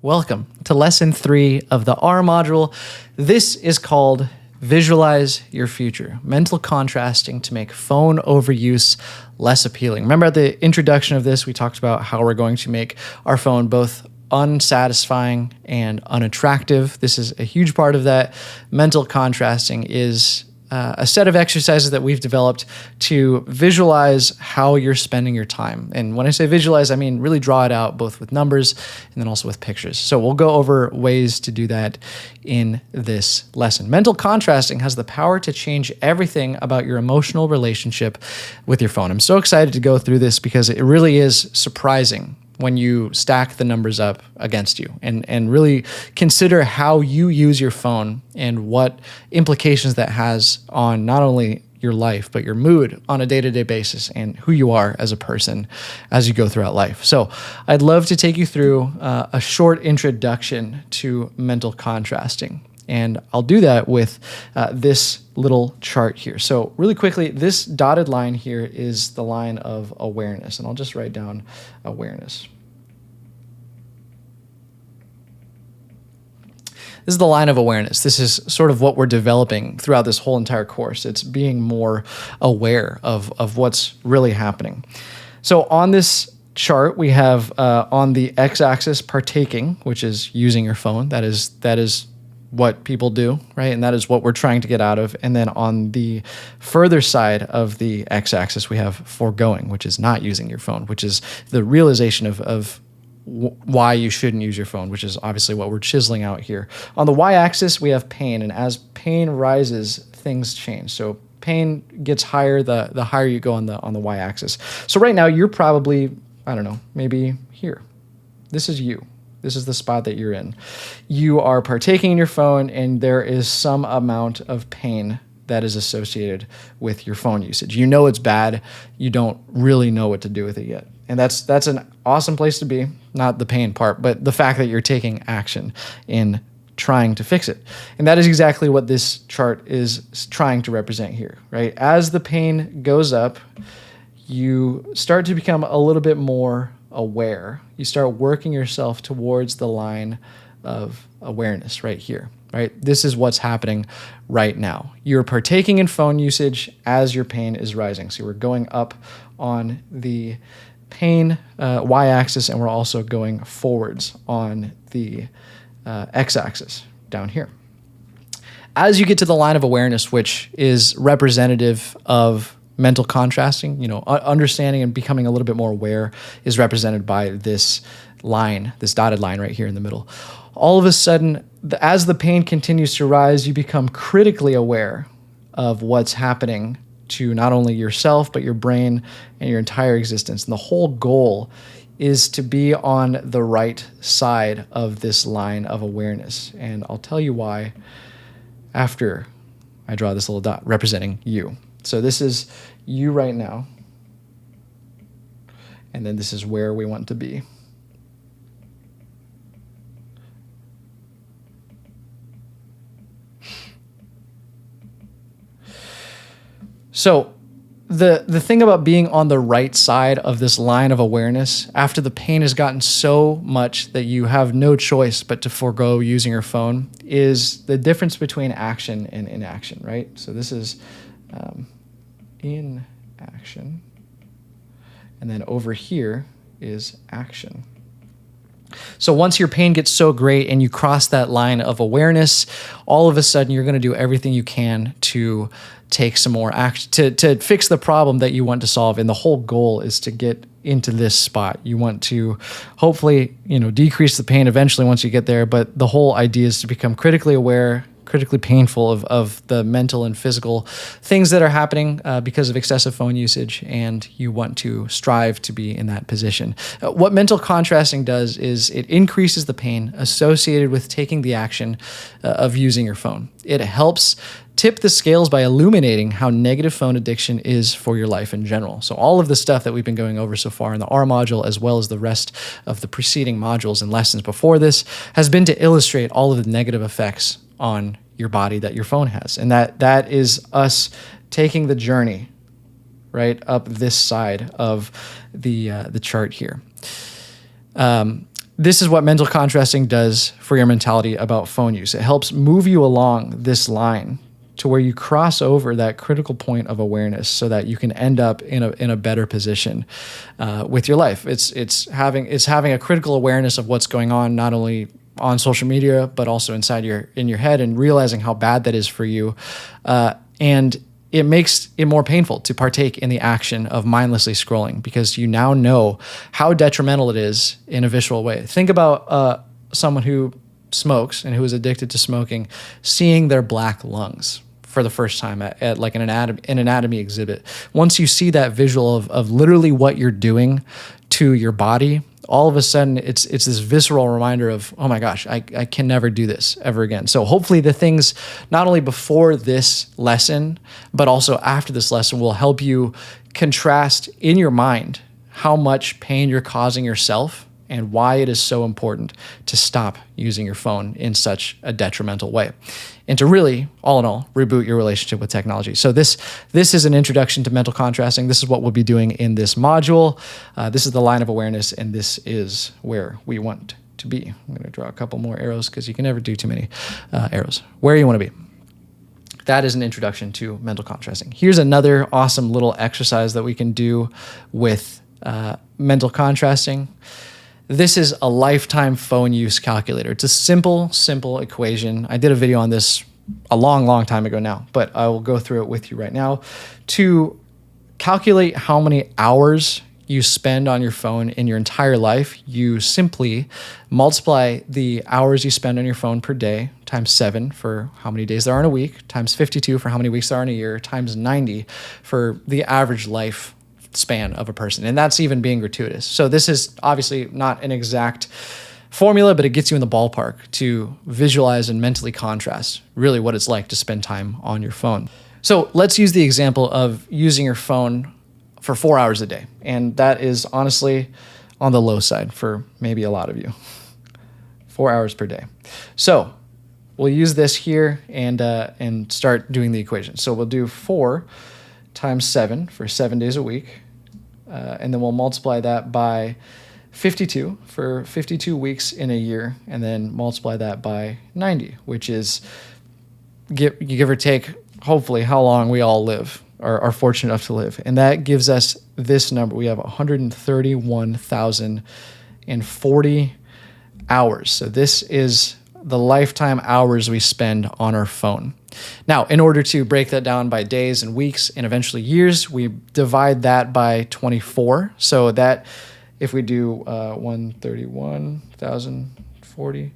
Welcome to lesson 3 of the R module. This is called Visualize Your Future, mental contrasting to make phone overuse less appealing. Remember at the introduction of this, we talked about how we're going to make our phone both unsatisfying and unattractive. This is a huge part of that. Mental contrasting is a set of exercises that we've developed to visualize how you're spending your time. And when I say visualize, I mean really draw it out both with numbers and then also with pictures. So we'll go over ways to do that in this lesson. Mental contrasting has the power to change everything about your emotional relationship with your phone. I'm so excited to go through this because it really is surprising when you stack the numbers up against you and really consider how you use your phone and what implications that has on not only your life, but your mood on a day-to-day basis and who you are as a person as you go throughout life. So I'd love to take you through a short introduction to mental contrasting. And I'll do that with this little chart here. So really quickly, this dotted line here is the line of awareness. And I'll just write down awareness. This is the line of awareness. This is sort of what we're developing throughout this whole entire course. It's being more aware of what's really happening. So on this chart, we have on the x-axis partaking, which is using your phone. That is what people do, right? And that is what we're trying to get out of. And then on the further side of the x-axis, we have foregoing, which is not using your phone, which is the realization of why you shouldn't use your phone, which is obviously what we're chiseling out here. On the y-axis, we have pain. And as pain rises, things change. So pain gets higher the higher you go on the y-axis. So right now, you're probably, I don't know, maybe here. This is you. This is the spot that you're in. You are partaking in your phone, and there is some amount of pain that is associated with your phone usage. You know it's bad. You don't really know what to do with it yet. And that's an awesome place to be, not the pain part, but the fact that you're taking action in trying to fix it. And that is exactly what this chart is trying to represent here, right? As the pain goes up, you start to become a little bit more aware. You start working yourself towards the line of awareness right here, right? This is what's happening right now. You're partaking in phone usage as your pain is rising. So we're going up on the pain y-axis, and we're also going forwards on the x-axis down here. As you get to the line of awareness, which is representative of mental contrasting, understanding and becoming a little bit more aware is represented by this line, this dotted line right here in the middle. All of a sudden, as the pain continues to rise, you become critically aware of what's happening to not only yourself, but your brain and your entire existence. And the whole goal is to be on the right side of this line of awareness. And I'll tell you why after I draw this little dot representing you. So this is you right now, and then this is where we want to be. So the thing about being on the right side of this line of awareness, after the pain has gotten so much that you have no choice but to forego using your phone, is the difference between action and inaction, right? So this is in action, and then over here is action. So once your pain gets so great and you cross that line of awareness, all of a sudden you're going to do everything you can to take some more action, to fix the problem that you want to solve. And the whole goal is to get into this spot. You want to hopefully, decrease the pain eventually once you get there. But the whole idea is to become critically aware, critically painful of the mental and physical things that are happening because of excessive phone usage, and you want to strive to be in that position. What mental contrasting does is it increases the pain associated with taking the action of using your phone. It helps tip the scales by illuminating how negative phone addiction is for your life in general. So all of the stuff that we've been going over so far in the R module, as well as the rest of the preceding modules and lessons before this, has been to illustrate all of the negative effects on your body that your phone has. And that is us taking the journey right up this side of the chart here. this is what mental contrasting does for your mentality about phone use. It helps move you along this line to where you cross over that critical point of awareness so that you can end up in a better position with your life. It's having a critical awareness of what's going on, not only on social media, but also in your head, and realizing how bad that is for you. And it makes it more painful to partake in the action of mindlessly scrolling, because you now know how detrimental it is in a visual way. Think about someone who smokes and who is addicted to smoking, seeing their black lungs for the first time at like an anatomy exhibit. Once you see that visual of literally what you're doing to your body, all of a sudden it's this visceral reminder of, oh my gosh, I can never do this ever again. So hopefully the things not only before this lesson, but also after this lesson will help you contrast in your mind how much pain you're causing yourself and why it is so important to stop using your phone in such a detrimental way, and to really, all in all, reboot your relationship with technology. So this is an introduction to mental contrasting. This is what we'll be doing in this module. This is the line of awareness, and this is where we want to be. I'm going to draw a couple more arrows because you can never do too many arrows. Where you want to be. That is an introduction to mental contrasting. Here's another awesome little exercise that we can do with mental contrasting. This is a lifetime phone use calculator. It's a simple equation. I did a video on this a long time ago now, but I will go through it with you right now. To calculate how many hours you spend on your phone in your entire life, you simply multiply the hours you spend on your phone per day times 7 for how many days there are in a week, times 52 for how many weeks there are in a year, times 90 for the average life span of a person. And that's even being gratuitous. So this is obviously not an exact formula, but it gets you in the ballpark to visualize and mentally contrast really what it's like to spend time on your phone. So let's use the example of using your phone for 4 hours a day. And that is honestly on the low side for maybe a lot of you. 4 hours per day. So we'll use this here and start doing the equation. So we'll do 4 times 7 for 7 days a week. And then we'll multiply that by 52 for 52 weeks in a year, and then multiply that by 90, which is give or take, hopefully, how long we all live, or are fortunate enough to live. And that gives us this number. We have 131,040 hours. So this is the lifetime hours we spend on our phone. Now, in order to break that down by days and weeks and eventually years, we divide that by 24. So that if we do 131,040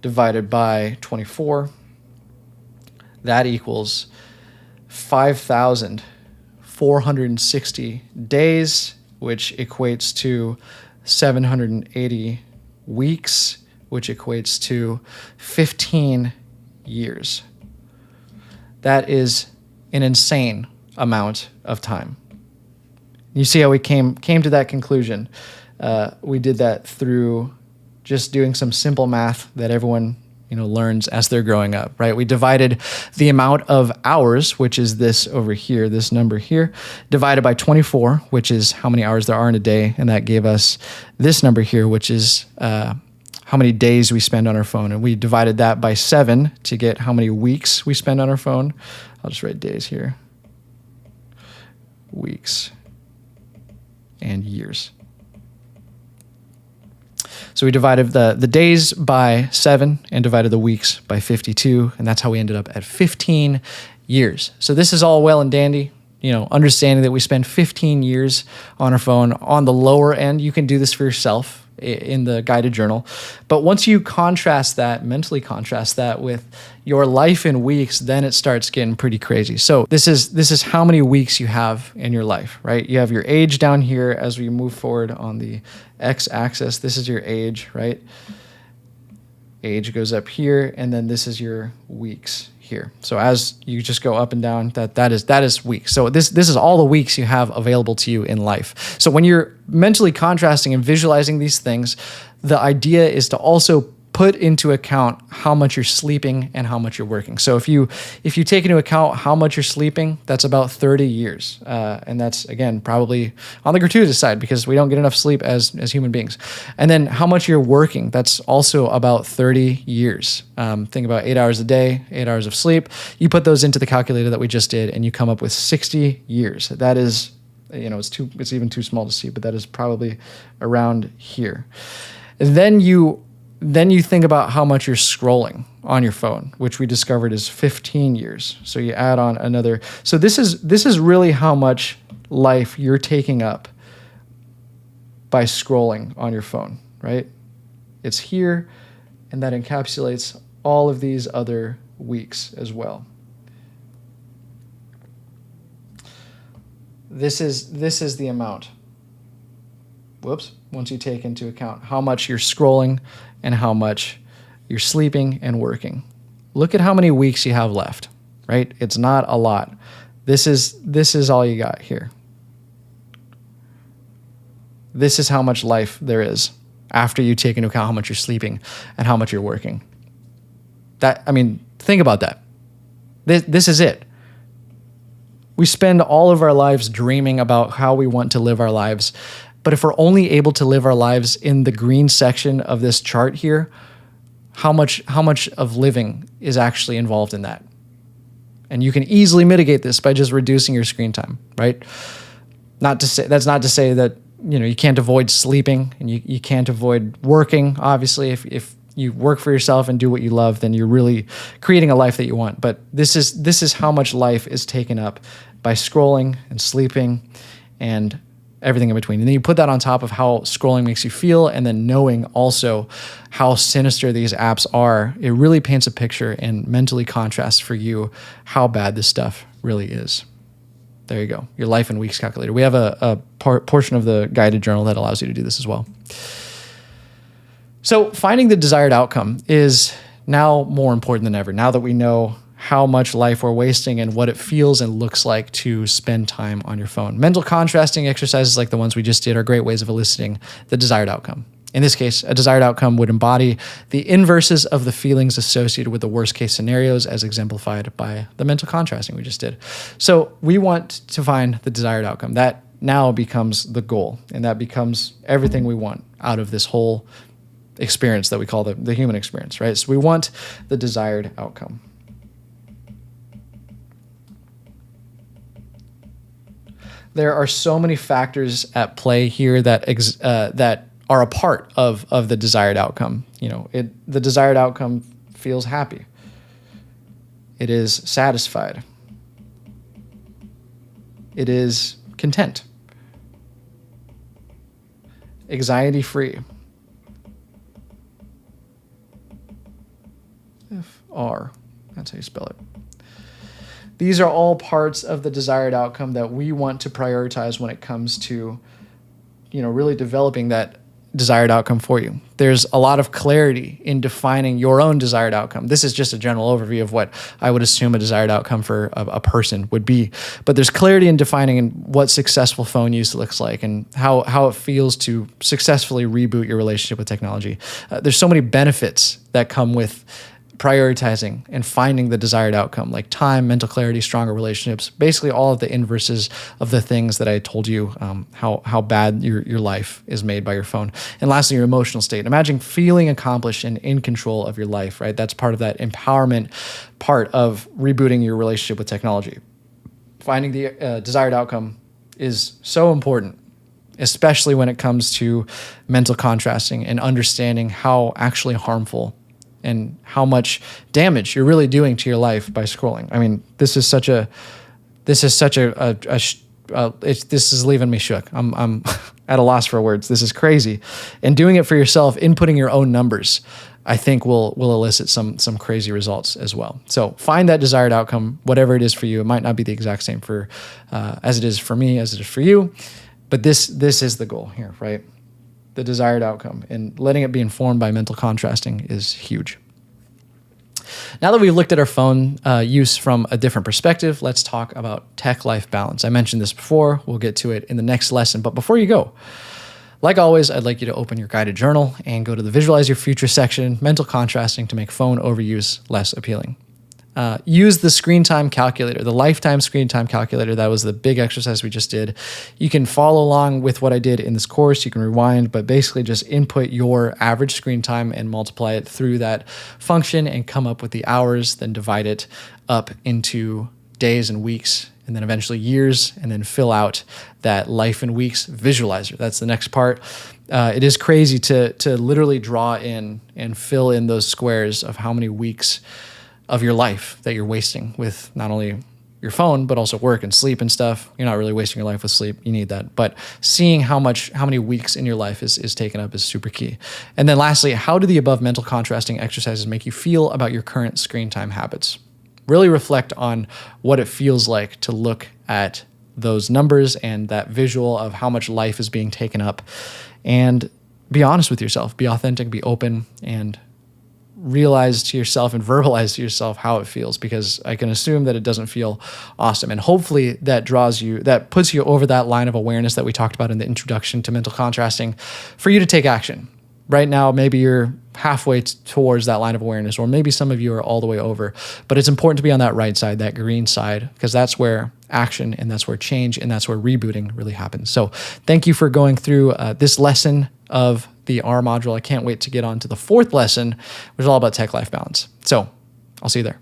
divided by 24, that equals 5,460 days, which equates to 780 weeks, which equates to 15 years. That is an insane amount of time. You see how we came to that conclusion. We did that through just doing some simple math that everyone learns as they're growing up, right? We divided the amount of hours, which is this over here, this number here, divided by 24, which is how many hours there are in a day, and that gave us this number here, which is how many days we spend on our phone. And we divided that by 7 to get how many weeks we spend on our phone. I'll just write days here. Weeks and years. So we divided the days by 7 and divided the weeks by 52, and that's how we ended up at 15 years. So this is all well and dandy, understanding that we spend 15 years on our phone. On the lower end, you can do this for yourself in the guided journal. But once you mentally contrast that with your life in weeks, then it starts getting pretty crazy. So this is how many weeks you have in your life, right? You have your age down here as we move forward on the x-axis. This is your age, right? Age goes up here, and then this is your weeks here. So as you just go up and down, that is weeks. So this is all the weeks you have available to you in life. So when you're mentally contrasting and visualizing these things, the idea is to also put into account how much you're sleeping and how much you're working. So if you take into account how much you're sleeping, that's about 30 years. And that's, again, probably on the gratuitous side because we don't get enough sleep as human beings. And then how much you're working, that's also about 30 years. Think about 8 hours a day, 8 hours of sleep. You put those into the calculator that we just did and you come up with 60 years. That is, it's even too small to see, but that is probably around here. Then you think about how much you're scrolling on your phone, which we discovered is 15 years. So you add on another. So this is really how much life you're taking up by scrolling on your phone, right? It's here, and that encapsulates all of these other weeks as well. This is the amount. Whoops. Once you take into account how much you're scrolling and how much you're sleeping and working. Look at how many weeks you have left, right? It's not a lot. This is all you got here. This is how much life there is after you take into account how much you're sleeping and how much you're working. Think about that. This is it. We spend all of our lives dreaming about how we want to live our lives. But if we're only able to live our lives in the green section of this chart here, how much of living is actually involved in that? And you can easily mitigate this by just reducing your screen time, right? That's not to say that you can't avoid sleeping and you can't avoid working. Obviously, if you work for yourself and do what you love, then you're really creating a life that you want. But this is how much life is taken up by scrolling and sleeping and everything in between. And then you put that on top of how scrolling makes you feel, and then knowing also how sinister these apps are, it really paints a picture and mentally contrasts for you how bad this stuff really is. There you go, your life in weeks calculator. We have a portion of the guided journal that allows you to do this as well. So finding the desired outcome is now more important than ever, now that we know how much life we're wasting and what it feels and looks like to spend time on your phone. Mental contrasting exercises like the ones we just did are great ways of eliciting the desired outcome. In this case, a desired outcome would embody the inverses of the feelings associated with the worst case scenarios as exemplified by the mental contrasting we just did. So we want to find the desired outcome. That now becomes the goal, and that becomes everything we want out of this whole experience that we call the human experience, right? So we want the desired outcome. There are so many factors at play here that are a part of the desired outcome. The desired outcome feels happy. It is satisfied. It is content. Anxiety-free. F-R, that's how you spell it. These are all parts of the desired outcome that we want to prioritize when it comes to, really developing that desired outcome for you. There's a lot of clarity in defining your own desired outcome. This is just a general overview of what I would assume a desired outcome for a person would be. But there's clarity in defining what successful phone use looks like and how it feels to successfully reboot your relationship with technology. There's so many benefits that come with prioritizing and finding the desired outcome, like time, mental clarity, stronger relationships, basically all of the inverses of the things that I told you, how bad your life is made by your phone. And lastly, your emotional state. Imagine feeling accomplished and in control of your life, right? That's part of that empowerment part of rebooting your relationship with technology. Finding the desired outcome is so important, especially when it comes to mental contrasting and understanding how actually harmful and how much damage you're really doing to your life by scrolling. I mean, this is leaving me shook. I'm at a loss for words. This is crazy. And doing it for yourself, inputting your own numbers, I think will elicit some crazy results as well. So find that desired outcome, whatever it is for you. It might not be the exact same for as it is for me, as it is for you, but this is the goal here, right? The desired outcome, and letting it be informed by mental contrasting is huge. Now that we've looked at our phone use from a different perspective, let's talk about tech life balance. I mentioned this before. We'll get to it in the next lesson. But before you go, Like always, I'd like you to open your guided journal and go to the Visualize Your Future section, Mental Contrasting to make phone overuse less appealing. Use the screen time calculator, the lifetime screen time calculator. That was the big exercise we just did. You can follow along with what I did in this course. You can rewind, but basically just input your average screen time and multiply it through that function and come up with the hours, then divide it up into days and weeks, and then eventually years, and then fill out that life in weeks visualizer. That's the next part. It is crazy to literally draw in and fill in those squares of how many weeks of your life that you're wasting with not only your phone, but also work and sleep and stuff. You're not really wasting your life with sleep. You need that. But seeing how many weeks in your life is taken up is super key. And then lastly, how do the above mental contrasting exercises make you feel about your current screen time habits? Really reflect on what it feels like to look at those numbers and that visual of how much life is being taken up, and be honest with yourself, be authentic, be open, and realize to yourself and verbalize to yourself how it feels, because I can assume that it doesn't feel awesome. And hopefully that puts you over that line of awareness that we talked about in the introduction to mental contrasting for you to take action. Right now, maybe you're halfway towards that line of awareness, or maybe some of you are all the way over, but it's important to be on that right side, that green side, because that's where action and that's where change and that's where rebooting really happens. So thank you for going through this lesson of the R module. I can't wait to get on to the fourth lesson, which is all about tech life balance. So I'll see you there.